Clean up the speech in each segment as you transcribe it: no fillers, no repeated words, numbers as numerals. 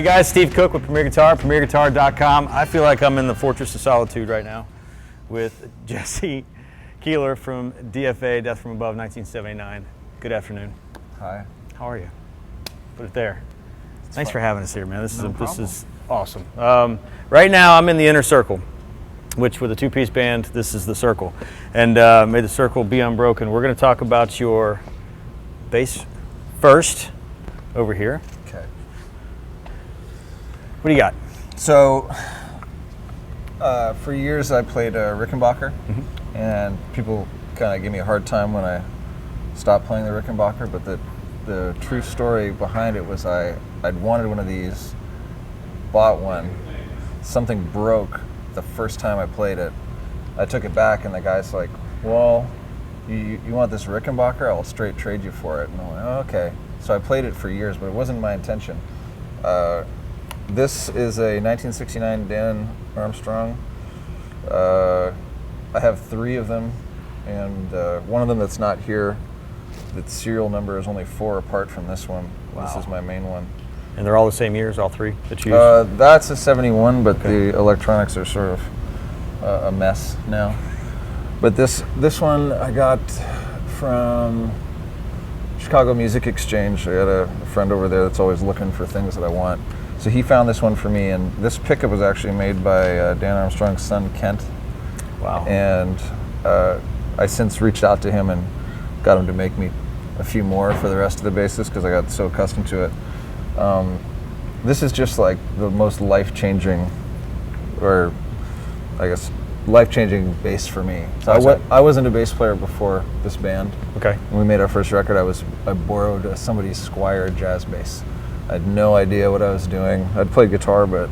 guys, Steve Cook with Premier Guitar, premierguitar.com. I feel like I'm in the Fortress of Solitude right now with Jesse Keeler from DFA, Death from Above, 1979. Good afternoon. Hi. How are you? Put it there. Thanks for having us here, man. This is awesome. Right now, I'm in the inner circle, which with a two-piece band, this is the circle. And may the circle be unbroken. We're going to talk about your bass first over here. Okay. What do you got? So, for years I played Rickenbacker, and people kind of give me a hard time when I stopped playing the Rickenbacker, but the true story behind it was I'd wanted one of these, bought one, something broke the first time I played it. I took it back and the guy's like, well, you want this Rickenbacker? I'll straight trade you for it. And I'm like, oh, okay. So I played it for years, but it wasn't my intention. This is a 1969 Dan Armstrong. I have 3 of them, and one of them that's not here, the serial number is only 4 apart from this one. Wow. This is my main one. And they're all the same years, all 3 that you use? That's a 71, but okay. The electronics are sort of a mess now. But this one I got from Chicago Music Exchange. I got a friend over there that's always looking for things that I want. So he found this one for me, and this pickup was actually made by Dan Armstrong's son, Kent. Wow. And I since reached out to him and got him to make me a few more for the rest of the basses because I got so accustomed to it. This is just like the most life-changing, or I guess life-changing bass for me. So I wasn't a bass player before this band. Okay. When we made our first record, I borrowed somebody's Squire jazz bass. I had no idea what I was doing. I'd played guitar, but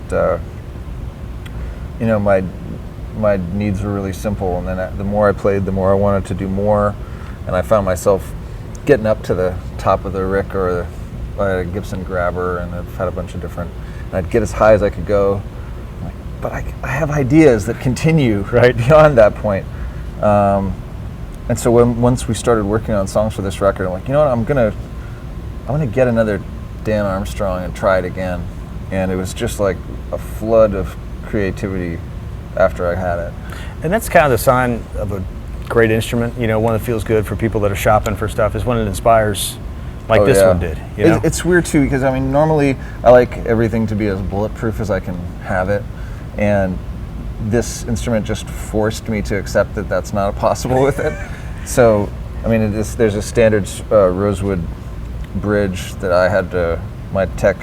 you know, my needs were really simple. And then the more I played, the more I wanted to do more. And I found myself getting up to the top of the Rick, or I had a Gibson Grabber, and I've had a bunch of different. And I'd get as high as I could go. But I have ideas that continue right beyond that point. And so once we started working on songs for this record, I'm like, you know what, I'm gonna get another Dan Armstrong and try it again. And it was just like a flood of creativity after I had it. And that's kind of the sign of a great instrument, you know, one that feels good for people that are shopping for stuff, is when it inspires like this one did. You know? It's weird too, because I mean, normally I like everything to be as bulletproof as I can have it. And this instrument just forced me to accept that that's not possible with it. So, I mean, there's a standard rosewood bridge that I had to, my tech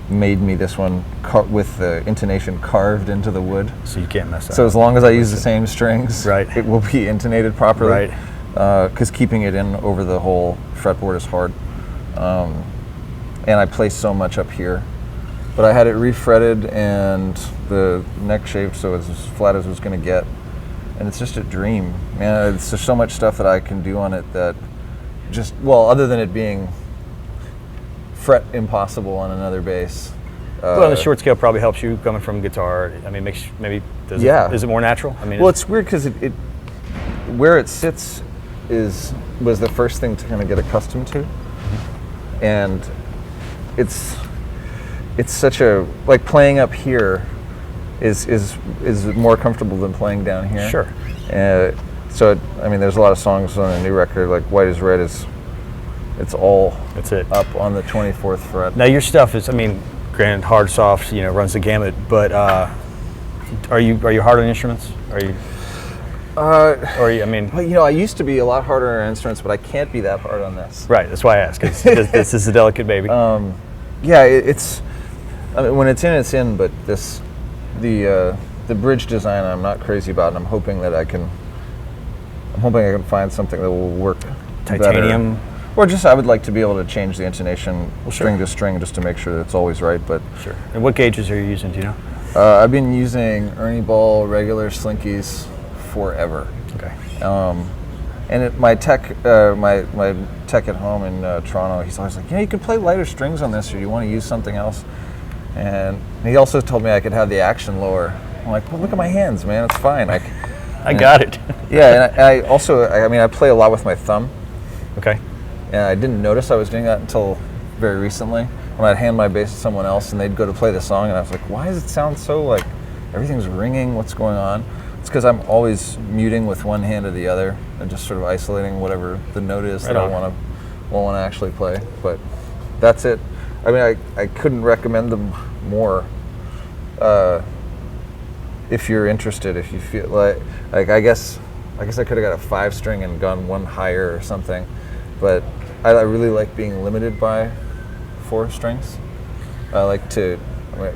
made me this one with the intonation carved into the wood. So you can't mess up. So as long as I use the same strings, right, it will be intonated properly. Right. Because keeping it in over the whole fretboard is hard. And I play so much up here. But I had it refretted and the neck shaped so it's as flat as it was going to get. And it's just a dream. Man, there's so much stuff that I can do on it that just, well, other than it being fret impossible on another bass. Well, the short scale probably helps you coming from guitar. I mean, is it more natural? I mean, well, it's weird because it where it sits was the first thing to kind of get accustomed to. And it's such a, like playing up here is more comfortable than playing down here. Sure. So I mean, there's a lot of songs on a new record like White is Red it's up on the 24th fret. Now your stuff is, I mean, granted, hard, soft, you know, runs the gamut. But are you hard on instruments? Are you? I mean, well, you know, I used to be a lot harder on instruments, but I can't be that hard on this. Right. That's why I ask. Because this is a delicate baby. Yeah, it's. I mean, when it's in, but the bridge design I'm not crazy about, and I'm hoping I can find something that will work. Titanium. Better. Or just I would like to be able to change the intonation string to string just to make sure that it's always right. But sure. And what gauges are you using? Do you know? I've been using Ernie Ball regular Slinkies forever. Okay. And my tech at home in Toronto, he's always like, you know, you could play lighter strings on this, or you want to use something else. And he also told me I could have the action lower. I'm like, well, look at my hands, man. It's fine. I got it. Yeah, and I also, I mean, I play a lot with my thumb. Okay. And I didn't notice I was doing that until very recently. when I'd hand my bass to someone else and they'd go to play the song, and I was like, why does it sound so like everything's ringing? What's going on? It's because I'm always muting with one hand or the other and just sort of isolating whatever the note is that I want to actually play. But that's it. I mean, I couldn't recommend them more. If you're interested, if you feel like I guess I could have got a 5-string and gone one higher or something, but I really like being limited by 4 strings. I like to.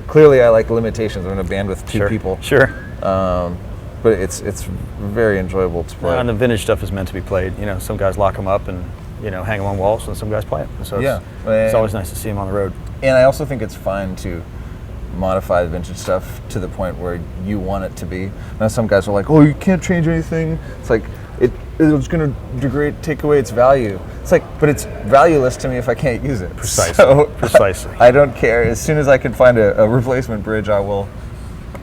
Clearly, I like limitations. I'm in a band with 2 people. Sure. But it's very enjoyable to play. And the vintage stuff is meant to be played. You know, some guys lock them up and hang them on walls, and some guys play them. So it's always nice to see them on the road. And I also think it's fine to modify the vintage stuff to the point where you want it to be. Now some guys are like, oh, you can't change anything. It's like it's going to degrade, take away its value. It's like, but it's valueless to me if I can't use it. Precisely. So Precisely. I don't care. As soon as I can find a replacement bridge, I will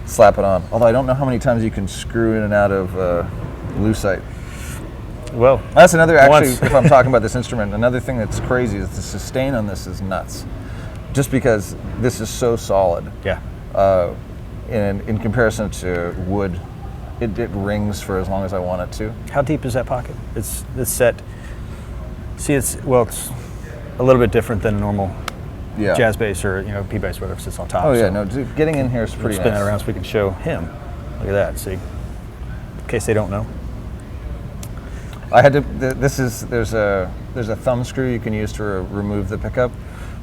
slap it on. Although I don't know how many times you can screw in and out of lucite. Well, that's another, actually, if I'm talking about this instrument, another thing that's crazy is the sustain on this is nuts. Just because this is so solid. Yeah. In comparison to wood, it rings for as long as I want it to. How deep is that pocket? It's set. See, it's a little bit different than a normal jazz bass or P bass, whatever sits on top. Oh yeah, no, getting in here is pretty nice. Spin that around so we can show him. Look at that. See, in case they don't know. I had to. There's a thumb screw you can use to remove the pickup,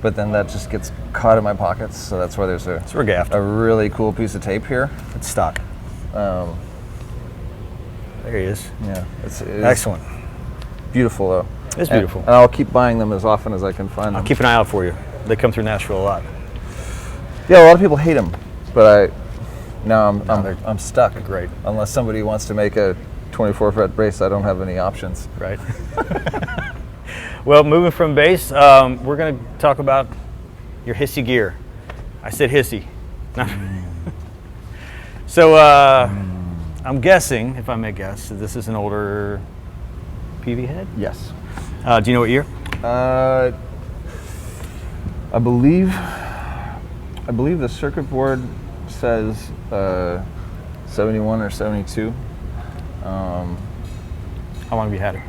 but then that just gets caught in my pockets. So that's why there's a really cool piece of tape here. It's stock. There he is. Yeah, it's excellent. Beautiful though. It's beautiful. And I'll keep buying them as often as I can find them. I'll keep an eye out for you. They come through Nashville a lot. Yeah, a lot of people hate them, but I'm stuck. They're great. Unless somebody wants to make a 24-fret bass, I don't have any options. Right. Well, moving from bass, we're going to talk about your hissy gear. I said hissy. So I'm guessing, if I may guess, that this is an older PV head? Yes. Do you know what year? I believe the circuit board says 71 or 72. How long have you had it?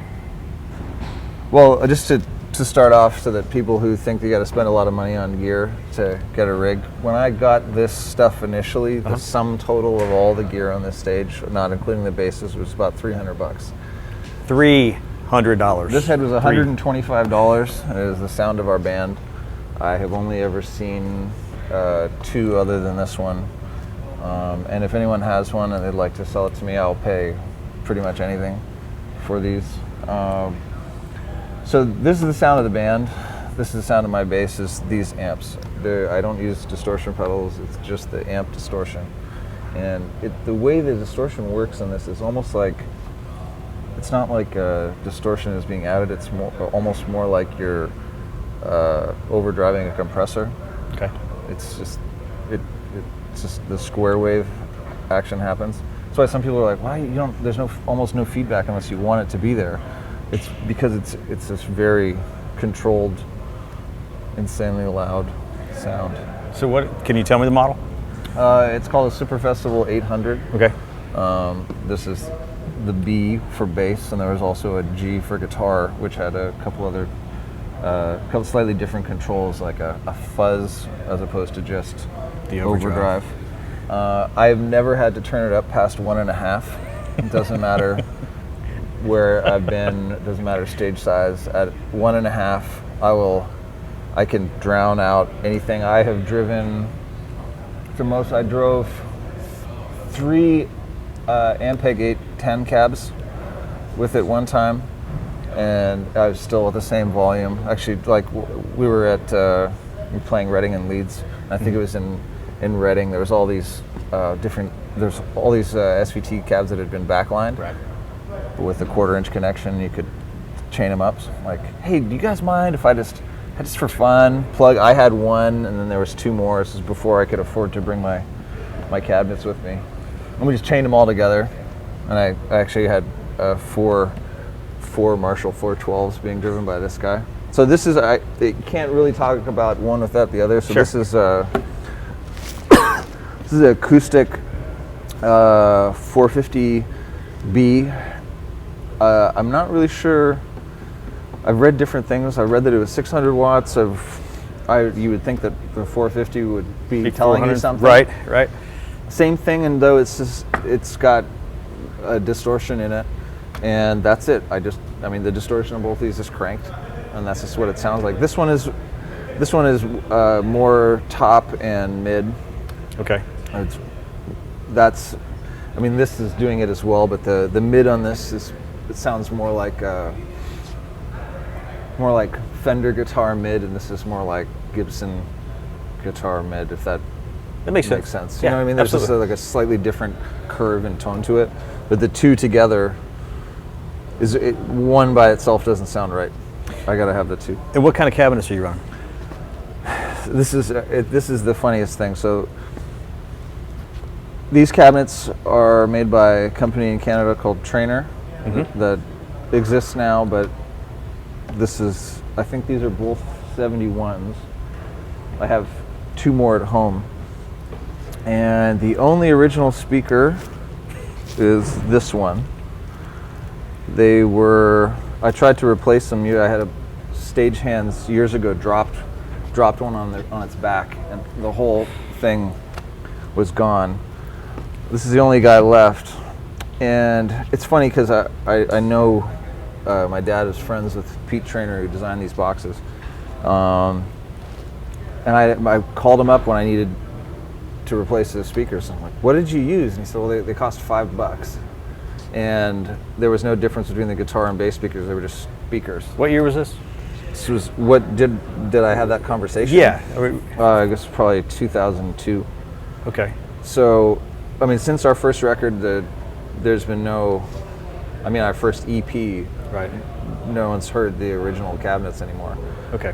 Well, just to start off, so that people who think they got to spend a lot of money on gear to get a rig, when I got this stuff initially, the sum total of all the gear on this stage, not including the basses, was about $300. $300. This head was $125. It is the sound of our band. I have only ever seen 2 other than this one. And if anyone has one and they'd like to sell it to me, I'll pay pretty much anything for these. So this is the sound of the band. This is the sound of my bass, is these amps. I don't use distortion pedals, it's just the amp distortion. And the way the distortion works on this is almost like, it's not like distortion is being added, it's almost more like you're overdriving a compressor. Okay. It's just the square wave action happens. That's why some people are like, why there's almost no feedback unless you want it to be there. It's because it's this very controlled, insanely loud sound. So what, can you tell me the model? It's called a Super Festival 800. Okay. This is the B for bass, and there was also a G for guitar, which had a couple other, couple slightly different controls, like a fuzz as opposed to just the overdrive. I've never had to turn it up past 1.5. It doesn't matter where I've been, it doesn't matter stage size. At 1.5, I can drown out anything. I have driven, the most I drove 3 Ampeg 810 cabs with it one time, and I was still at the same volume. Actually, like we were playing Reading and Leeds. I think it was in Reading. There was all these SVT cabs that had been backlined. Right. With a 1/4-inch connection, you could chain them up. So I'm like, hey, do you guys mind if I just for fun plug? I had one, and then there was 2 more. This is before I could afford to bring my cabinets with me. And we just chained them all together, and I actually had 4 4 Marshall 412s being driven by this guy. So this is, I can't really talk about one without the other. So Sure. this is this is an acoustic 450B. I'm not really sure. I've read different things. I read that it was 600 watts of. You would think that the 450 would be telling you something. Right, right. Same thing, and though it's got a distortion in it, and that's it. I mean, the distortion on both of these is cranked, and that's just what it sounds like. This one is more top and mid. Okay. I mean, this is doing it as well, but the mid on this it sounds more like Fender guitar mid, and this is more like Gibson guitar mid, if that makes sense. Yeah, You know what I mean? There's just like a slightly different curve and tone to it, but the two together one by itself doesn't sound right. I gotta have the two. And what kind of cabinets are you running? This is the funniest thing. So these cabinets are made by a company in Canada called Trainer that exists now, but I think these are both 71s. I have 2 more at home. And the only original speaker is this one. I tried to replace them. I had a stagehands years ago dropped one on its back, and the whole thing was gone. This is the only guy left. And it's funny because I know my dad is friends with Pete Trainer, who designed these boxes. And I called him up when I needed to replace the speakers. I'm like, what did you use? And he said, well, they cost $5. And there was no difference between the guitar and bass speakers. They were just speakers. What year was this? This was, did I have that conversation? Yeah. I guess probably 2002. Okay. So, I mean, since our first record, there's been our first EP, Right. no one's heard the original cabinets anymore. Okay.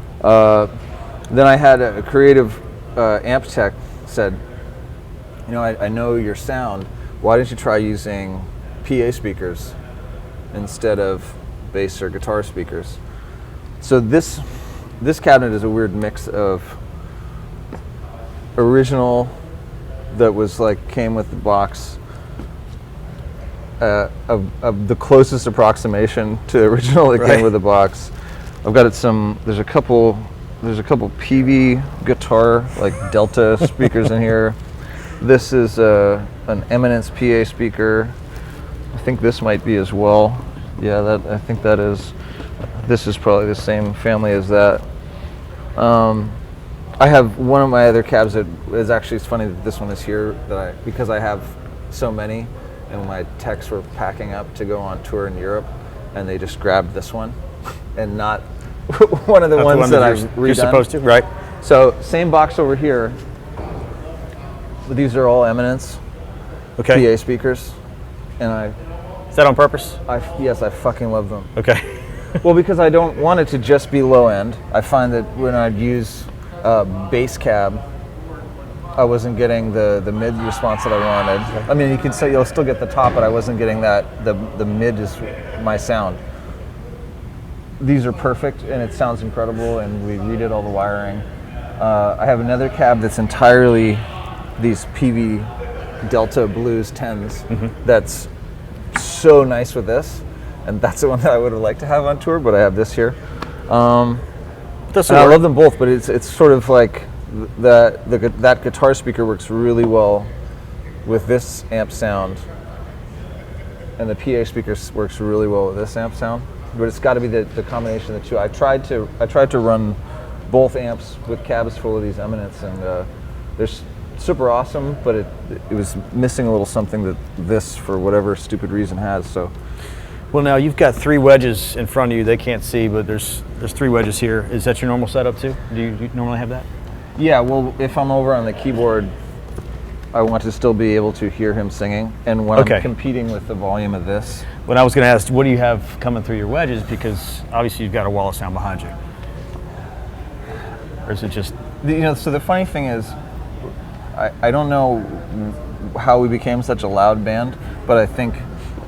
Then I had a creative amp tech said, I know your sound. Why don't you try using PA speakers instead of bass or guitar speakers? So this cabinet is a weird mix of original that was came with the box, of the closest approximation to original that came with the box. I've got there's a couple PV guitar Delta speakers in here. This is an Eminence PA speaker. I think this might be as well. Yeah, I think that is. This is probably the same family as that. I have one of my other cabs that is actually, it's funny that this one is here, because I have so many, and my techs were packing up to go on tour in Europe, and they just grabbed this one, and not one of the ones that I've redone. You're supposed to, right? So same box over here. These are all Eminence PA speakers, and Is that on purpose? Yes, I fucking love them. Okay. Well, because I don't want it to just be low end. I find that when I'd use bass cab, I wasn't getting the mid response that I wanted. I mean, you'll still get the top, but I wasn't getting that. The mid is my sound. These are perfect, and it sounds incredible, and we redid all the wiring. I have another cab that's entirely these PV Delta Blues 10s. That's so nice with this, and that's the one that I would have liked to have on tour, but I have this here. And I love them both, but it's sort of like that guitar speaker works really well with this amp sound, and the PA speaker works really well with this amp sound. But it's got to be the combination of the two. I tried to run both amps with cabs full of these Eminence, and they're super awesome, but it was missing a little something that this, for whatever stupid reason, has. So, well, now you've got 3 wedges in front of you. They can't see, but there's 3 wedges here. Is that your normal setup too? Do you normally have that? Yeah. Well, if I'm over on the keyboard, I want to still be able to hear him singing, and when I'm competing with the volume of this. When I was going to ask, what do you have coming through your wedges? Because obviously you've got a wall of sound behind you. Or is it just? So the funny thing is, I don't know how we became such a loud band, but I think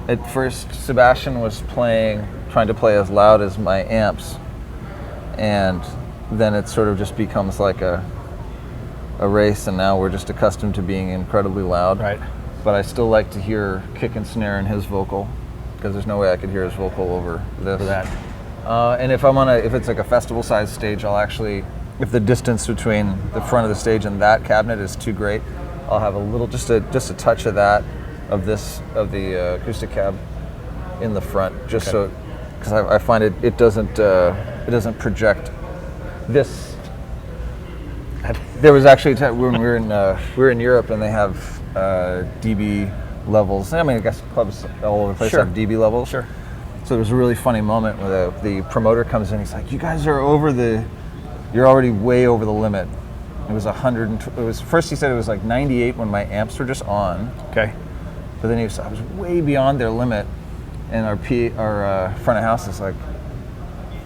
at first Sebastian was playing trying to play as loud as my amps, and then it sort of just becomes like a race, and now we're just accustomed to being incredibly loud. Right. But I still like to hear kick and snare in his vocal, because there's no way I could hear his vocal over this. For that. And if it's like a festival-sized stage, I'll actually, if the distance between the front of the stage and that cabinet is too great, I'll have a little, just a touch of that, of the acoustic cab in the front, just so, because I find it doesn't project this. There was actually a time when we were in Europe, and they have dB levels. I mean, I guess clubs all over the place have dB levels. Sure. So there was a really funny moment where the promoter comes in. He's like, "You guys are you're already way over the limit." It was 100. It was first he said it was like 98 when my amps were just on. Okay. But then I was way beyond their limit, and our front of house is like,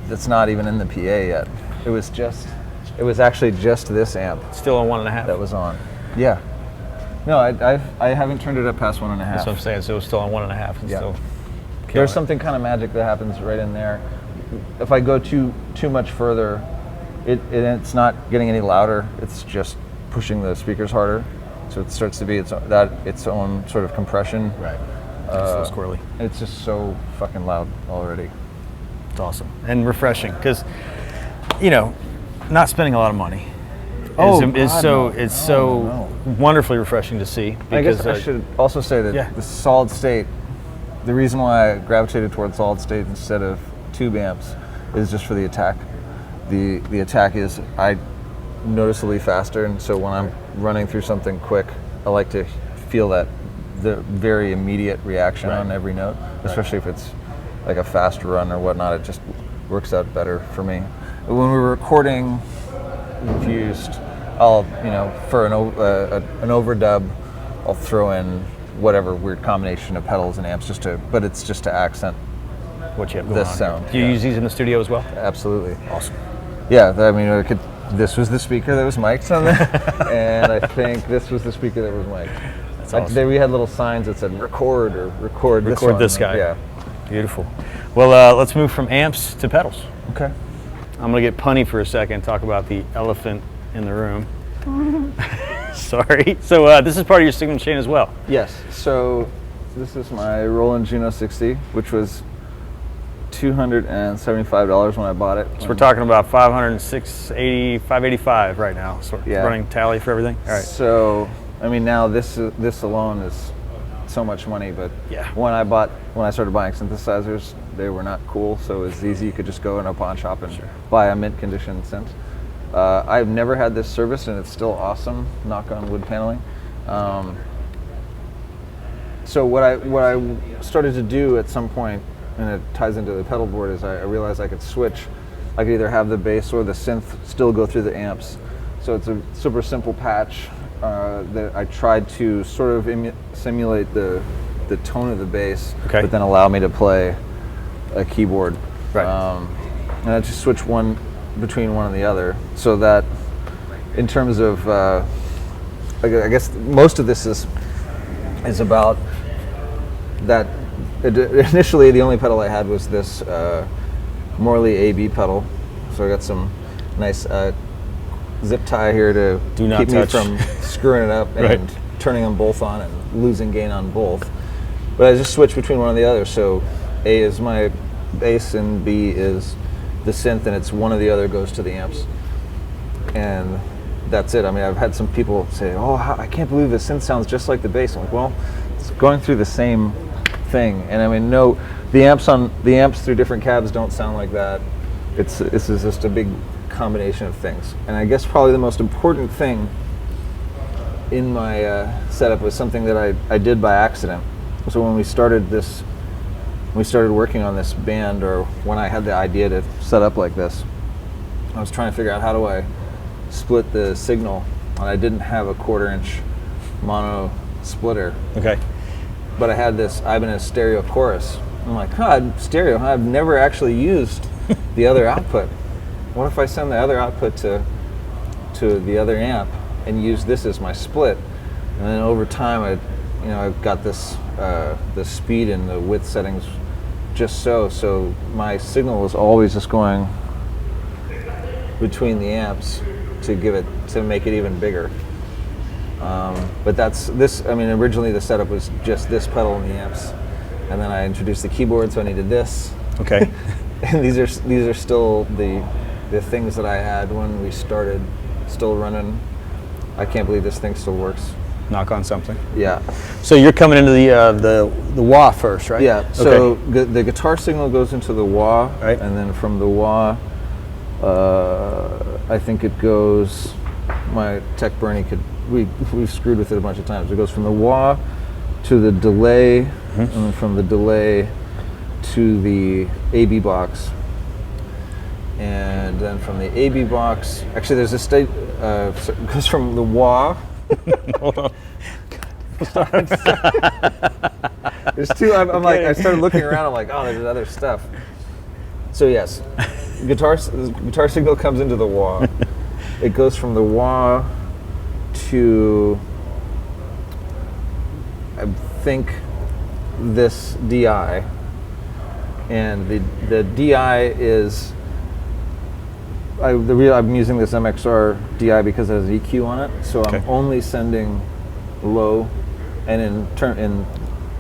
that's not even in the PA yet. It was actually just this amp Still on 1.5. that was on. Yeah. No, I haven't turned it up past 1.5. That's what I'm saying. So it was still on 1.5. And Yeah. still There's something kind of magic that happens right in there. If I go too much further, it's not getting any louder. It's just pushing the speakers harder, so it starts to be its own sort of compression. Right. It's so squirrely. It's just so fucking loud already. It's awesome and refreshing because, not spending a lot of money. It's so wonderfully refreshing to see. Because, I guess I should also say that the solid state, the reason why I gravitated towards solid state instead of tube amps is just for the attack. The attack is noticeably faster, and so when I'm running through something quick, I like to feel the very immediate reaction on every note, especially if it's like a fast run or whatnot. It just works out better for me. When we're recording Infused, I'll for an overdub, I'll throw in whatever weird combination of pedals and amps but it's just to accent what you have going this on sound. Here. Do you use these in the studio as well? Absolutely. Awesome. Yeah, I mean, this was the speaker that was mic'd on there, and I think this was the speaker that was mic'd. That's awesome. We had little signs that said record or record this guy. Yeah. Beautiful. Well, let's move from amps to pedals. Okay. I'm going to get punny for a second, talk about the elephant in the room. Sorry. So this is part of your signal chain as well. Yes. So this is my Roland Juno 60, which was $275 when I bought it. So we're talking about $506.80, $585 right now. So running tally for everything. All right. So I mean, now this alone is so much money, but when I started buying synthesizers, they were not cool, so it was easy. You could just go in a pawn shop and buy a mint condition synth. I've never had this serviced, and it's still awesome. Knock on wood paneling. So what I started to do at some point, and it ties into the pedal board, is I realized I could switch. I could either have the bass or the synth still go through the amps. So it's a super simple patch that I tried to sort of simulate the tone of the bass, but then allow me to play a keyboard. Right. And I just switch between one and the other, so that in terms of, I guess most of this is about that. Initially, the only pedal I had was this Morley AB pedal, so I got some nice zip tie here to keep me from screwing it up and turning them both on and losing gain on both. But I just switch between one and the other, so A is my bass and B is the synth, and it's one or the other goes to the amps. And that's it. I mean, I've had some people say, "Oh, I can't believe the synth sounds just like the bass." I'm like, well, it's going through the same thing. And I mean, no, the amps through different cabs don't sound like that. This is just a big combination of things. And I guess probably the most important thing in my setup was something that I did by accident. So when we started working on this band, or when I had the idea to set up like this, I was trying to figure out how do I split the signal, and I didn't have a 1/4-inch mono splitter. Okay. But I had this Ibanez stereo chorus. I'm like, stereo, I've never actually used the other output. What if I send the other output to the other amp and use this as my split? And then over time, I've got this the speed and the width settings just so my signal is always just going between the amps to make it even bigger. But that's this. I mean, originally the setup was just this pedal and the amps, and then I introduced the keyboard, so I needed this. Okay. And these are still the things that I had when we started, still running. I can't believe this thing still works. Knock on something. Yeah. So you're coming into the wah first, right? Yeah. So Okay. the guitar signal goes into the wah, Right. and then from the wah, I think it goes. My tech Bernie we've screwed with it a bunch of times. It goes from the wah to the delay, and then from the delay to the AB box, and then from the AB box, actually there's a state, so it goes from the wah. Hold on. There's two. I'm like, I started looking around. I'm like, oh, there's other stuff. So yes, guitar signal comes into the wah. It goes from the wah to, I think, this DI, and the DI is. I'm using this MXR DI because it has EQ on it, so Okay. I'm only sending low, and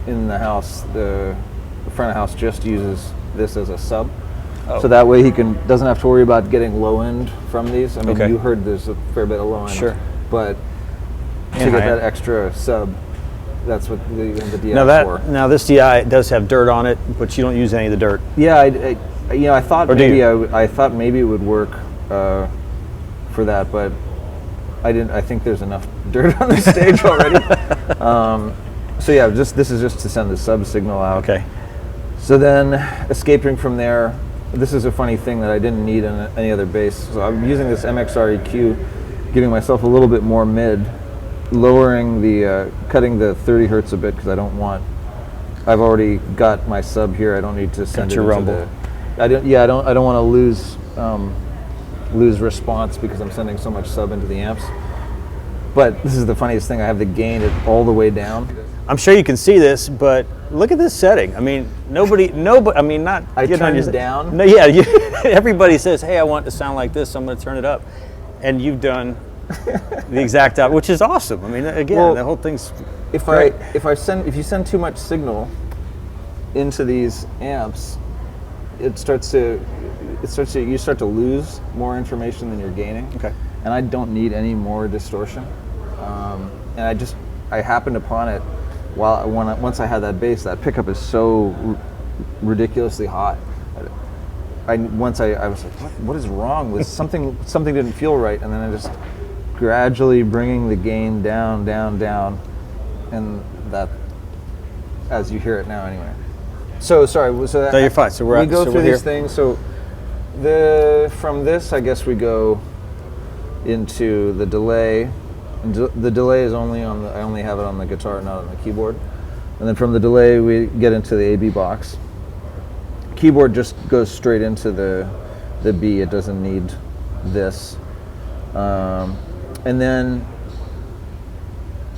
in the house, the front of house just uses this as a sub, so that way he doesn't have to worry about getting low end from these. I mean, Okay. you heard there's a fair bit of low end, Sure. but to And get high that end. extra sub, that's what the DI Now is for. now this DI does have dirt on it, but you don't use any of the dirt. Yeah, I thought Or do maybe you? I thought maybe it would work for that, but I didn't. I think there's enough dirt on the stage already. So yeah, this is just to send the sub signal out. Okay. So then, escaping from there, this is a funny thing that I didn't need in any other bass. So I'm using this MXR EQ, giving myself a little bit more mid, lowering cutting the 30 hertz a bit because I don't want. I've already got my sub here. I don't need to send Got it your into rumble. I don't want to lose response because I'm sending so much sub into the amps. But this is the funniest thing. I have the gain all the way down. I'm sure you can see this, but look at this setting. I mean, nobody. I mean, not. I getting on turned your- it down? No, yeah. Everybody says, "Hey, I want it to sound like this, so I'm going to turn it up," and you've done the exact opposite, which is awesome. I mean, again, Well, the whole thing's. If great. if you send too much signal into these amps, you start to lose more information than you're gaining. Okay. And I don't need any more distortion. And I happened upon it once I had that bass. That pickup is so ridiculously hot. I was like, what is wrong with something? Something didn't feel right, and then I just gradually bringing the gain down, and that, as you hear it now, anyway. So sorry. So that, No, you're fine. So we're we at- go so through we're these here. things. So from this, I guess we go into the delay. And the delay is only I only have it on the guitar, not on the keyboard. And then from the delay, we get into the AB box. Keyboard just goes straight into the B. It doesn't need this. And then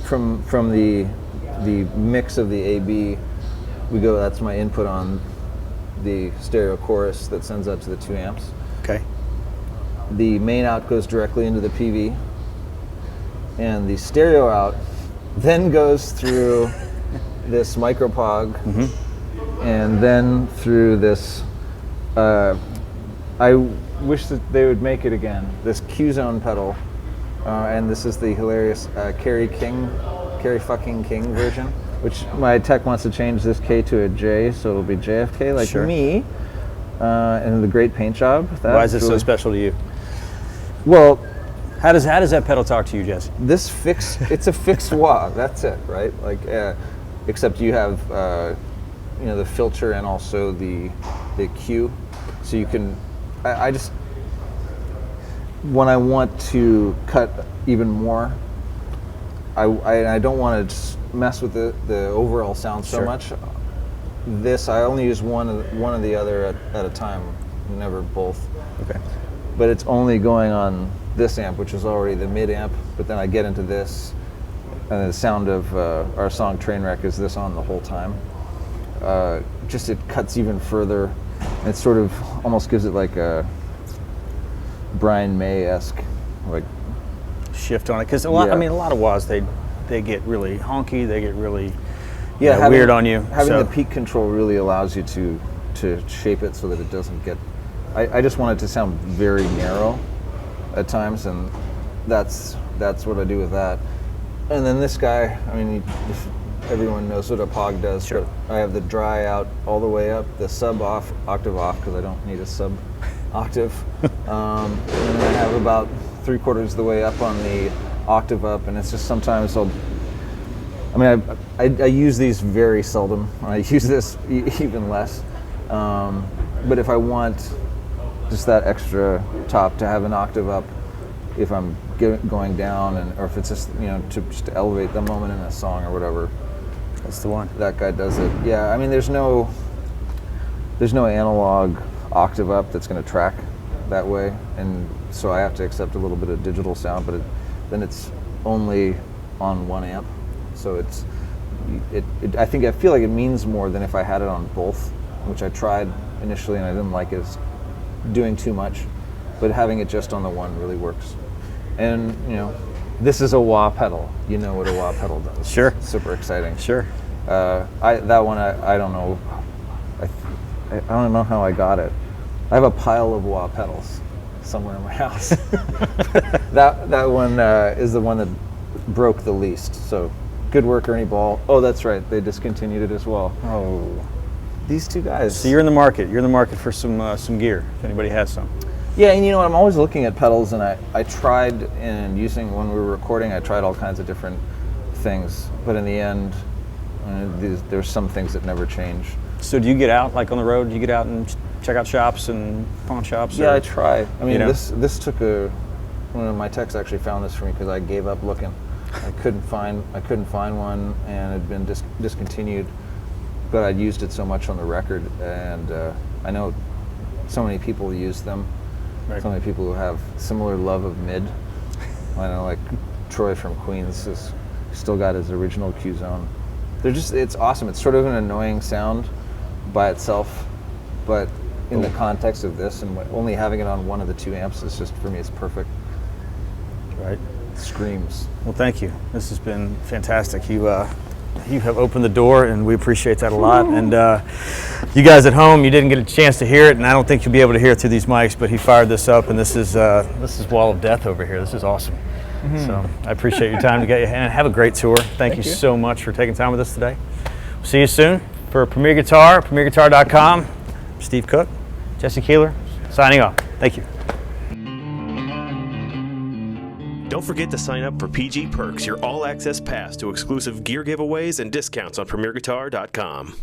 from the mix of the AB, we go. That's my input on the stereo chorus that sends out to the 2 amps. Okay. The main out goes directly into the PV, and the stereo out then goes through this micropog, and then through this. I wish that they would make it again. This Q-Zone pedal, and this is the hilarious Kerry fucking King version, which my tech wants to change this K to a J, so it'll be JFK like Sure. me. And the great paint job. Why is it so special to you? Well, How does that pedal talk to you, Jesse? it's a fixed wah. That's it, right? Like, except you have, the filter and also the Q, so you can. I just when I want to cut even more, I don't want to just mess with the overall sound so Sure. much. I only use one or the other at a time, never both. Okay. But it's only going on this amp, which is already the mid amp, but then I get into this, and the sound of our song Trainwreck is this on the whole time. just it cuts even further. It sort of almost gives it like a Brian May-esque like shift on it, because a lot. I mean, a lot of wahs they get really honky. They get really weird on you. Having the peak control really allows you to shape it so that it doesn't get. I just want it to sound very narrow at times, and that's what I do with that. And then this guy, I mean, everyone knows what a Pog does. Sure. But I have the dry out all the way up, the sub off, octave off, because I don't need a sub octave. And then I have about 3/4 of the way up on the octave up, and it's just sometimes I use these very seldom. I use this even less. But if I want just that extra top to have an octave up, if I'm going down, or if it's just to elevate the moment in a song or whatever, that's the one. That guy does it. Yeah, I mean, there's no analog octave up that's going to track that way, and so I have to accept a little bit of digital sound, but then it's only on one amp, so I feel like it means more than if I had it on both, which I tried initially and I didn't like it. It's doing too much, but having it just on the one really works. And this is a wah pedal. You know what a wah pedal does. Sure. It's super exciting. Sure. I don't know. I don't know how I got it. I have a pile of wah pedals somewhere in my house. that one is the one that broke the least. So good work, Ernie Ball. Oh, that's right. They discontinued it as well. Oh. These two guys. So you're in the market. You're in the market for some gear, if anybody has some. Yeah, and I'm always looking at pedals, and I tried when we were recording, I tried all kinds of different things, but in the end, there's some things that never change. So do you get out, like on the road, do you get out and check out shops and pawn shops? Yeah, I try. I mean, this took one of my techs actually found this for me because I gave up looking. I couldn't find one, and it had been discontinued, but I'd used it so much on the record, and I know so many people use them. Right. So many people who have similar love of mid. I know, like Troy from Queens has still got his original Q Zone. It's awesome. It's sort of an annoying sound by itself, but in the context of this and only having it on one of the two amps is just, for me, it's perfect. Right. Screams. Well, thank you. This has been fantastic. You have opened the door, and we appreciate that a lot. And you guys at home, you didn't get a chance to hear it, and I don't think you'll be able to hear it through these mics, but he fired this up, and this is Wall of Death over here. This is awesome. Mm-hmm. So I appreciate your time to get you, and have a great tour. Thank you so much for taking time with us today. We'll see you soon. For Premier Guitar, premierguitar.com, Steve Cook, Jesse Keeler, signing off. Thank you. Don't forget to sign up for PG Perks, your all-access pass to exclusive gear giveaways and discounts on premierguitar.com.